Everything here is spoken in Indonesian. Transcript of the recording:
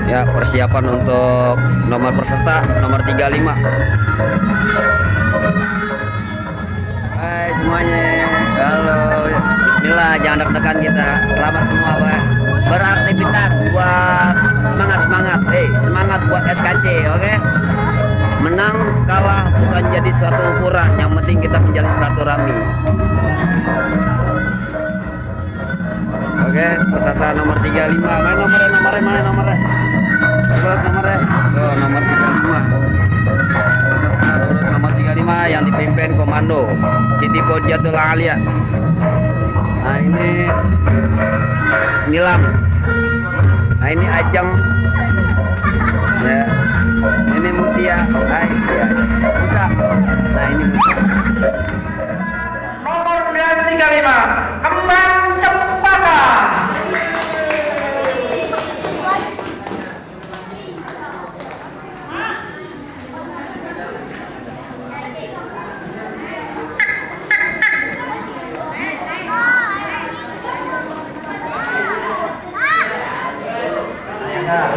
Ya, persiapan untuk nomor peserta nomor 35. Hai semuanya, halo, bismillah, jangan deg-degan kita. Selamat semua, Pak. Beraktivitas buat semangat, semangat buat SKC, oke? Menang kalah bukan jadi suatu ukuran, yang penting kita menjalin silaturahmi. Oke, peserta nomor 35. Mana nomornya? Urut nomornya. Tuh, nomor 35. Peserta urut nomor 35 yang dipimpin Komando Siti Podiatul Alia. Nah, ini Nilam. Nah, ini Ajeng. Ya. Ini Mutia. Hai, ya. Musa. Nah, ini Musa. Nomor 935 Kembang Cempaka. Nah,